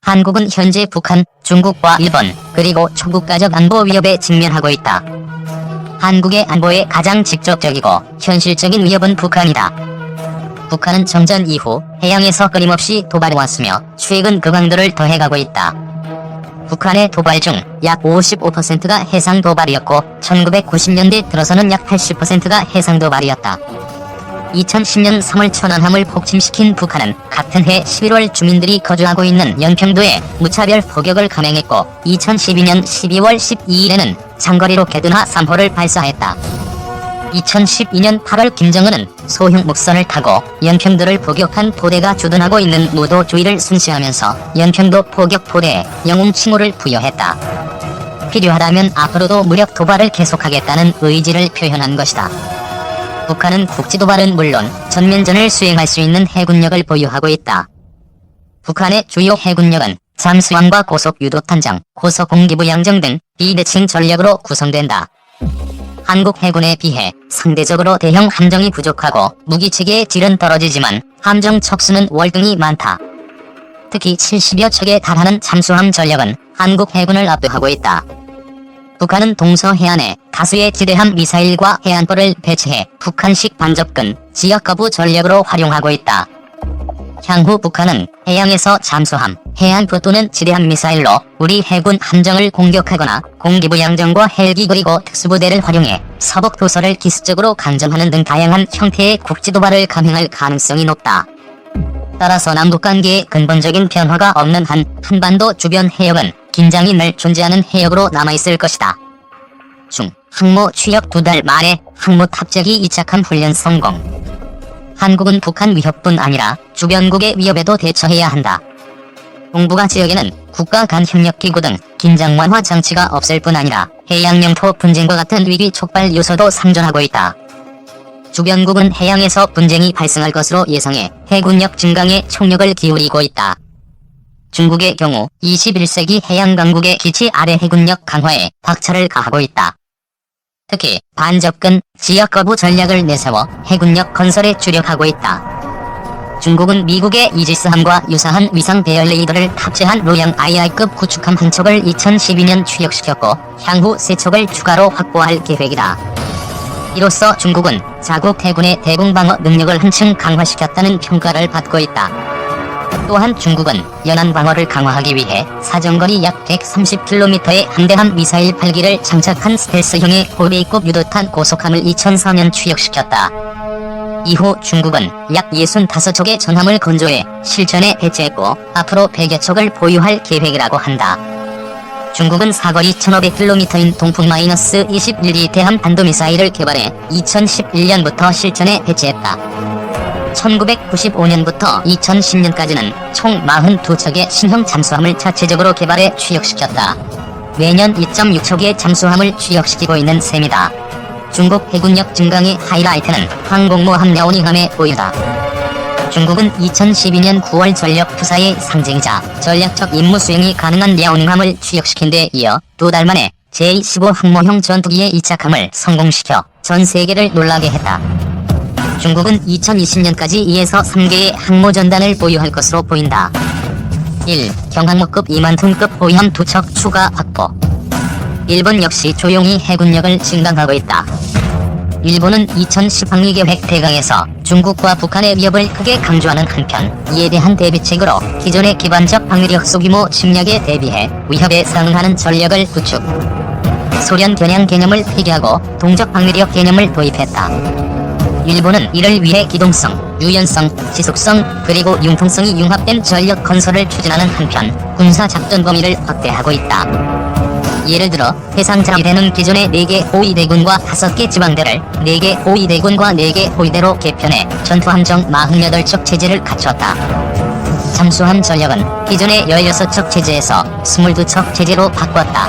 한국은 현재 북한, 중국과 일본, 그리고 초국가적 안보 위협에 직면하고 있다. 한국의 안보에 가장 직접적이고 현실적인 위협은 북한이다. 북한은 정전 이후 해양에서 끊임없이 도발해왔으며 최근 그 강도를 더해가고 있다. 북한의 도발 중 약 55%가 해상 도발이었고 1990년대 들어서는 약 80%가 해상 도발이었다. 2010년 3월 천안함을 폭침시킨 북한은 같은 해 11월 주민들이 거주하고 있는 연평도에 무차별 포격을 감행했고 2012년 12월 12일에는 장거리 로켓은하 3호를 발사했다. 2012년 8월 김정은은 소형 목선을 타고 연평도를 포격한 포대가 주둔하고 있는 무도 주의를 순시하면서 연평도 포격 포대에 영웅 칭호를 부여했다. 필요하다면 앞으로도 무력 도발을 계속하겠다는 의지를 표현한 것이다. 북한은 국지도발은 물론 전면전을 수행할 수 있는 해군력을 보유하고 있다. 북한의 주요 해군력은 잠수함과 고속유도탄장, 고속공기부 양정 등 비대칭 전력으로 구성된다. 한국 해군에 비해 상대적으로 대형 함정이 부족하고 무기체계의 질은 떨어지지만 함정 척수는 월등히 많다. 특히 70여 척에 달하는 잠수함 전력은 한국 해군을 압도하고 있다. 북한은 동서해안에 다수의 지대함 미사일과 해안포를 배치해 북한식 반접근, 지역거부 전력으로 활용하고 있다. 향후 북한은 해양에서 잠수함, 해안포 또는 지대함 미사일로 우리 해군 함정을 공격하거나 공기부 양정과 헬기 그리고 특수부대를 활용해 서북 도서를 기습적으로 강점하는 등 다양한 형태의 국지도발을 감행할 가능성이 높다. 따라서 남북관계에 근본적인 변화가 없는 한 한반도 주변 해역은 긴장이 늘 존재하는 해역으로 남아있을 것이다. 중, 항모 취역 2달 만에 항모 탑재기 이착함 훈련 성공. 한국은 북한 위협뿐 아니라 주변국의 위협에도 대처해야 한다. 동북아 지역에는 국가 간 협력기구 등 긴장 완화 장치가 없을 뿐 아니라 해양 영토 분쟁과 같은 위기 촉발 요소도 상존하고 있다. 주변국은 해양에서 분쟁이 발생할 것으로 예상해 해군력 증강에 총력을 기울이고 있다. 중국의 경우 21세기 해양강국의 기치 아래 해군력 강화에 박차를 가하고 있다. 특히 반접근, 지역거부 전략을 내세워 해군력 건설에 주력하고 있다. 중국은 미국의 이지스함과 유사한 위상 배열 레이더를 탑재한 로양 II급 구축함 한 척을 2012년 취역시켰고 향후 3척을 추가로 확보할 계획이다. 이로써 중국은 자국 해군의 대공방어 능력을 한층 강화시켰다는 평가를 받고 있다. 또한 중국은 연안 방어를 강화하기 위해 사정거리 약 130km의 함대함 미사일 8기를 장착한 스텔스형의 호베이급 유도탄 고속함을 2004년 취역시켰다. 이후 중국은 약 65척의 전함을 건조해 실전에 배치했고 앞으로 100여 척을 보유할 계획이라고 한다. 중국은 사거리 1500km인 동풍-21리 대함 탄도미사일을 개발해 2011년부터 실전에 배치했다. 1995년부터 2010년까지는 총 42척의 신형 잠수함을 자체적으로 개발해 취역시켰다. 매년 2.6척의 잠수함을 취역시키고 있는 셈이다. 중국 해군력 증강의 하이라이트는 항공모함 랴오닝함의 보유다. 중국은 2012년 9월 전력 투사의 상징이자 전략적 임무 수행이 가능한 랴오닝함을 취역시킨 데 이어 2달 만에 제-15 항모형 전투기의 이착함을 성공시켜 전 세계를 놀라게 했다. 중국은 2020년까지 2에서 3개의 항모전단을 보유할 것으로 보인다. 1. 경항모급 2만톤급 호위함 2척 추가 확보. 일본 역시 조용히 해군력을 증강하고 있다. 일본은 2010 항위계획 대강에서 중국과 북한의 위협을 크게 강조하는 한편 이에 대한 대비책으로 기존의 기반적 방위력 소규모 침략에 대비해 위협에 상응하는 전력을 구축. 소련 겨냥 개념을 폐기하고 동적 방위력 개념을 도입했다. 일본은 이를 위해 기동성, 유연성, 지속성, 그리고 융통성이 융합된 전력 건설을 추진하는 한편 군사작전 범위를 확대하고 있다. 예를 들어 해상자위대는 기존의 4개 호위대군과 5개 지방대를 4개 호위대군과 4개 호위대로 개편해 전투함정 48척 체제를 갖췄다. 잠수함 전력은 기존의 16척 체제에서 22척 체제로 바꿨다.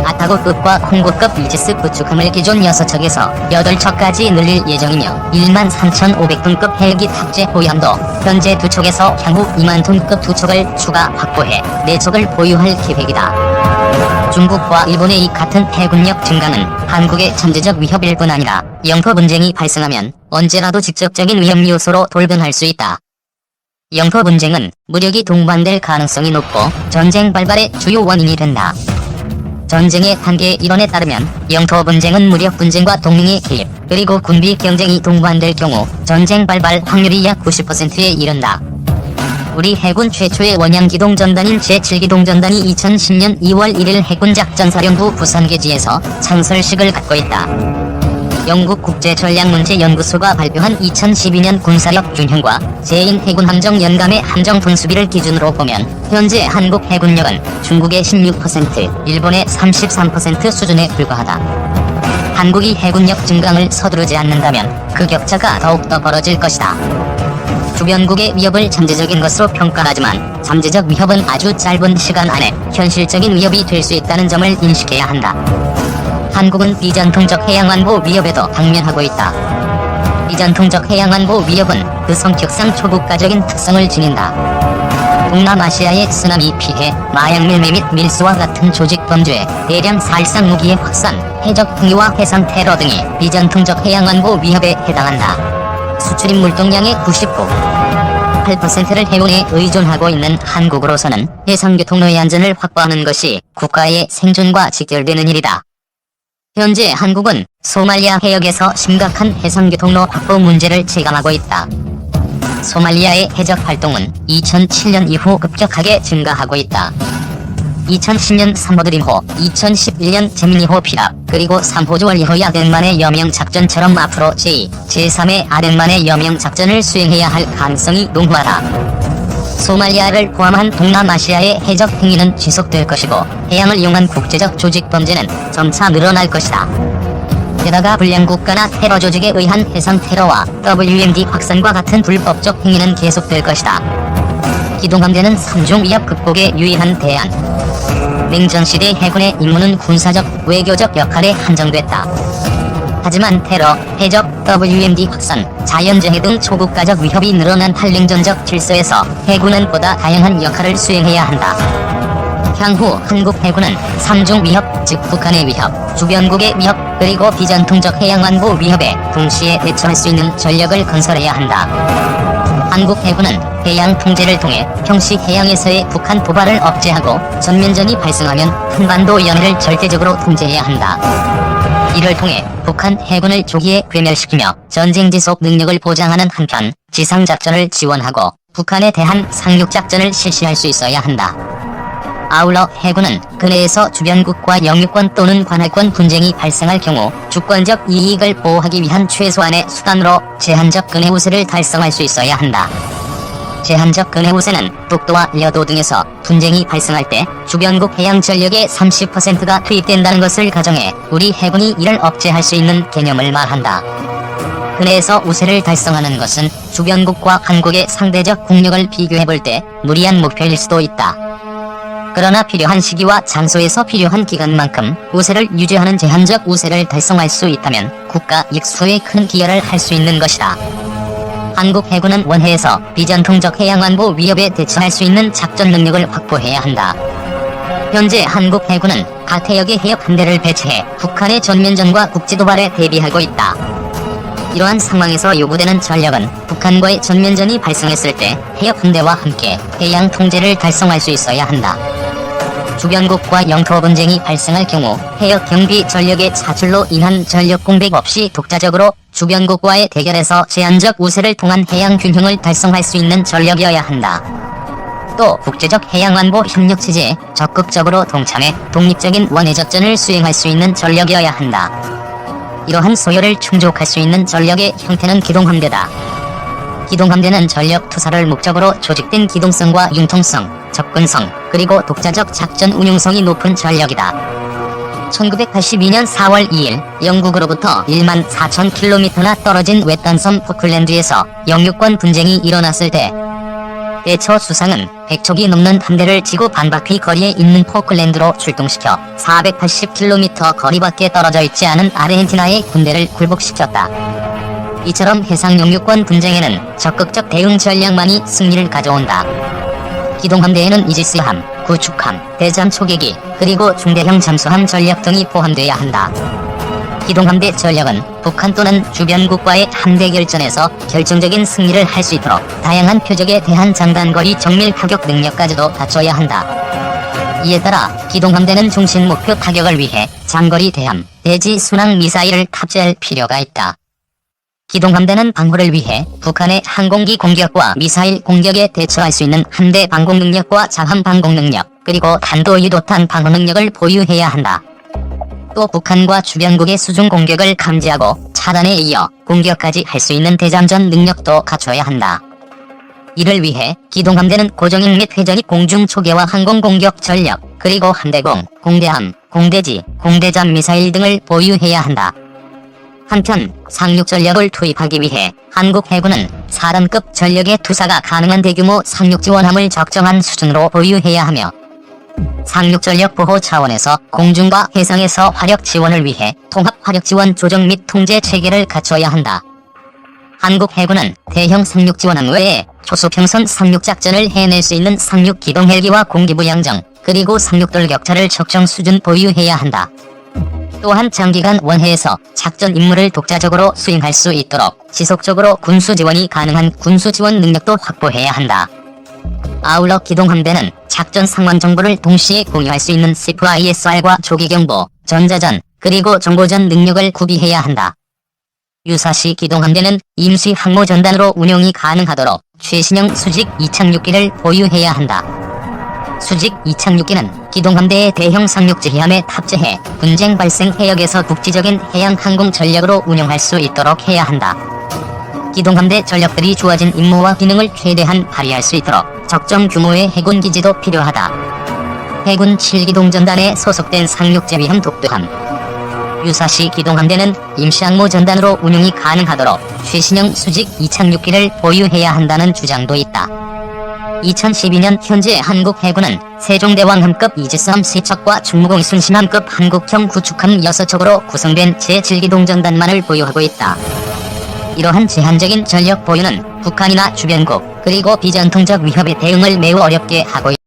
아타고급과 콩고급 이지스 구축함을 기존 6척에서 8척까지 늘릴 예정이며 13,500톤급 헬기 탑재 호위함도 현재 2척에서 향후 2만톤급 2척을 추가 확보해 4척을 보유할 계획이다. 중국과 일본의 이 같은 해군력 증강은 한국의 잠재적 위협일 뿐 아니라 영토 분쟁이 발생하면 언제라도 직접적인 위험 요소로 돌변할 수 있다. 영토 분쟁은 무력이 동반될 가능성이 높고 전쟁 발발의 주요 원인이 된다. 전쟁의 단계 이론에 따르면 영토 분쟁은 무력 분쟁과 동맹의 개입, 그리고 군비 경쟁이 동반될 경우 전쟁 발발 확률이 약 90%에 이른다. 우리 해군 최초의 원양기동전단인 제7기동전단이 2010년 2월 1일 해군작전사령부 부산계지에서 창설식을 갖고 있다. 영국 국제전략문제연구소가 발표한 2012년 군사력 균형과 제1해군함정 연감의 함정 분수비를 기준으로 보면 현재 한국 해군력은 중국의 16%, 일본의 33% 수준에 불과하다. 한국이 해군력 증강을 서두르지 않는다면 그 격차가 더욱더 벌어질 것이다. 주변국의 위협을 잠재적인 것으로 평가하지만 잠재적 위협은 아주 짧은 시간 안에 현실적인 위협이 될 수 있다는 점을 인식해야 한다. 한국은 비전통적 해양안보 위협에도 당면하고 있다. 비전통적 해양안보 위협은 그 성격상 초국가적인 특성을 지닌다. 동남아시아의 쓰나미 피해, 마약 밀매 및 밀수와 같은 조직 범죄, 대량 살상 무기의 확산, 해적 행위와 해상 테러 등이 비전통적 해양안보 위협에 해당한다. 수출입 물동량의 8%를 해운에 의존하고 있는 한국으로서는 해상교통로의 안전을 확보하는 것이 국가의 생존과 직결되는 일이다. 현재 한국은 소말리아 해역에서 심각한 해상교통로 확보 문제를 체감하고 있다. 소말리아의 해적 활동은 2007년 이후 급격하게 증가하고 있다. 2010년 3호 드림호, 2011년 제미니호 피랍, 그리고 3호 주얼리호 아덴만의 여명 작전처럼 앞으로 제3의 아덴만의 여명 작전을 수행해야 할 가능성이 농후하다. 소말리아를 포함한 동남아시아의 해적 행위는 지속될 것이고 해양을 이용한 국제적 조직 범죄는 점차 늘어날 것이다. 게다가 불량국가나 테러 조직에 의한 해상 테러와 WMD 확산과 같은 불법적 행위는 계속될 것이다. 기동함대는 3중 위협 극복의 유일한 대안. 냉전시대 해군의 임무는 군사적, 외교적 역할에 한정됐다. 하지만 테러, 해적, WMD 확산, 자연재해 등 초국가적 위협이 늘어난 한랭전적 질서에서 해군은 보다 다양한 역할을 수행해야 한다. 향후 한국 해군은 3중 위협, 즉 북한의 위협, 주변국의 위협, 그리고 비전통적 해양안보 위협에 동시에 대처할 수 있는 전력을 건설해야 한다. 한국 해군은 해양 통제를 통해 평시 해양에서의 북한 도발을 억제하고 전면전이 발생하면 한반도 연해를 절대적으로 통제해야 한다. 이를 통해 북한 해군을 조기에 괴멸시키며 전쟁 지속 능력을 보장하는 한편 지상작전을 지원하고 북한에 대한 상륙작전을 실시할 수 있어야 한다. 아울러 해군은 근해에서 주변국과 영유권 또는 관할권 분쟁이 발생할 경우 주권적 이익을 보호하기 위한 최소한의 수단으로 제한적 근해 우세를 달성할 수 있어야 한다. 제한적 근해 우세는 북도와 여도 등에서 분쟁이 발생할 때 주변국 해양 전력의 30%가 투입된다는 것을 가정해 우리 해군이 이를 억제할 수 있는 개념을 말한다. 근해에서 우세를 달성하는 것은 주변국과 한국의 상대적 국력을 비교해볼 때 무리한 목표일 수도 있다. 그러나 필요한 시기와 장소에서 필요한 기간만큼 우세를 유지하는 제한적 우세를 달성할 수 있다면 국가 익수에 큰 기여를 할 수 있는 것이다. 한국 해군은 원해에서 비전통적 해양안보 위협에 대처할 수 있는 작전 능력을 확보해야 한다. 현재 한국 해군은 각 해역의 해역 함대를 배치해 북한의 전면전과 국지도발에 대비하고 있다. 이러한 상황에서 요구되는 전력은 북한과의 전면전이 발생했을 때 해역 함대와 함께 해양 통제를 달성할 수 있어야 한다. 주변국과 영토 분쟁이 발생할 경우 해역 경비 전력의 차출로 인한 전력 공백 없이 독자적으로 주변국과의 대결에서 제한적 우세를 통한 해양 균형을 달성할 수 있는 전력이어야 한다. 또 국제적 해양안보 협력 체제에 적극적으로 동참해 독립적인 원해작전을 수행할 수 있는 전력이어야 한다. 이러한 소요를 충족할 수 있는 전력의 형태는 기동함대다. 기동함대는 전력 투사를 목적으로 조직된 기동성과 융통성, 접근성, 그리고 독자적 작전 운용성이 높은 전력이다. 1982년 4월 2일 영국으로부터 14,000km나 떨어진 외딴섬 포클랜드에서 영유권 분쟁이 일어났을 때 대처 수상은 100척이 넘는 함대를 지구 반바퀴 거리에 있는 포클랜드로 출동시켜 480km 거리 밖에 떨어져 있지 않은 아르헨티나의 군대를 굴복시켰다. 이처럼 해상 영유권 분쟁에는 적극적 대응 전략만이 승리를 가져온다. 기동함대에는 이지스함, 구축함, 대잠 초계기, 그리고 중대형 잠수함 전력 등이 포함돼야 한다. 기동함대 전력은 북한 또는 주변국과의 함대 결전에서 결정적인 승리를 할 수 있도록 다양한 표적에 대한 장단거리 정밀 타격 능력까지도 갖춰야 한다. 이에 따라 기동함대는 중심 목표 타격을 위해 장거리 대함, 대지 순항 미사일을 탑재할 필요가 있다. 기동함대는 방어를 위해 북한의 항공기 공격과 미사일 공격에 대처할 수 있는 함대 방공 능력과 자함 방공 능력, 그리고 탄도유도탄 방어 능력을 보유해야 한다. 또 북한과 주변국의 수중 공격을 감지하고 차단에 이어 공격까지 할 수 있는 대장전 능력도 갖춰야 한다. 이를 위해 기동함대는 고정익 및 회전익 공중 초계와 항공 공격 전력, 그리고 함대공, 공대함, 공대지, 공대잠 미사일 등을 보유해야 한다. 한편 상륙 전력을 투입하기 위해 한국 해군은 4단급 전력의 투사가 가능한 대규모 상륙 지원함을 적정한 수준으로 보유해야 하며, 상륙 전력 보호 차원에서 공중과 해상에서 화력 지원을 위해 통합 화력 지원 조정 및 통제 체계를 갖춰야 한다. 한국 해군은 대형 상륙 지원함 외에 초소평선 상륙 작전을 해낼 수 있는 상륙 기동 헬기와 공기부 양정, 그리고 상륙 돌격차를 적정 수준 보유해야 한다. 또한 장기간 원해에서 작전 임무를 독자적으로 수행할 수 있도록 지속적으로 군수 지원이 가능한 군수 지원 능력도 확보해야 한다. 아울러 기동함대는 작전 상황 정보를 동시에 공유할 수 있는 CFISR과 조기경보, 전자전, 그리고 정보전 능력을 구비해야 한다. 유사시 기동함대는 임시 항모 전단으로 운용이 가능하도록 최신형 수직 이착륙기를 보유해야 한다. 수직 이착륙기는 기동함대의 대형 상륙지휘함에 탑재해 분쟁 발생 해역에서 국지적인 해양 항공 전력으로 운용할 수 있도록 해야 한다. 기동함대 전력들이 주어진 임무와 기능을 최대한 발휘할 수 있도록 적정 규모의 해군 기지도 필요하다. 해군 7기동전단에 소속된 상륙지휘함 독도함. 유사시 기동함대는 임시항모 전단으로 운용이 가능하도록 최신형 수직 이착륙기를 보유해야 한다는 주장도 있다. 2012년 현재 한국 해군은 세종대왕함급 이지스함 3척과 충무공 순신함급 한국형 구축함 6척으로 구성된 제7기동전단만을 보유하고 있다. 이러한 제한적인 전력 보유는 북한이나 주변국, 그리고 비전통적 위협에 대응을 매우 어렵게 하고 있다.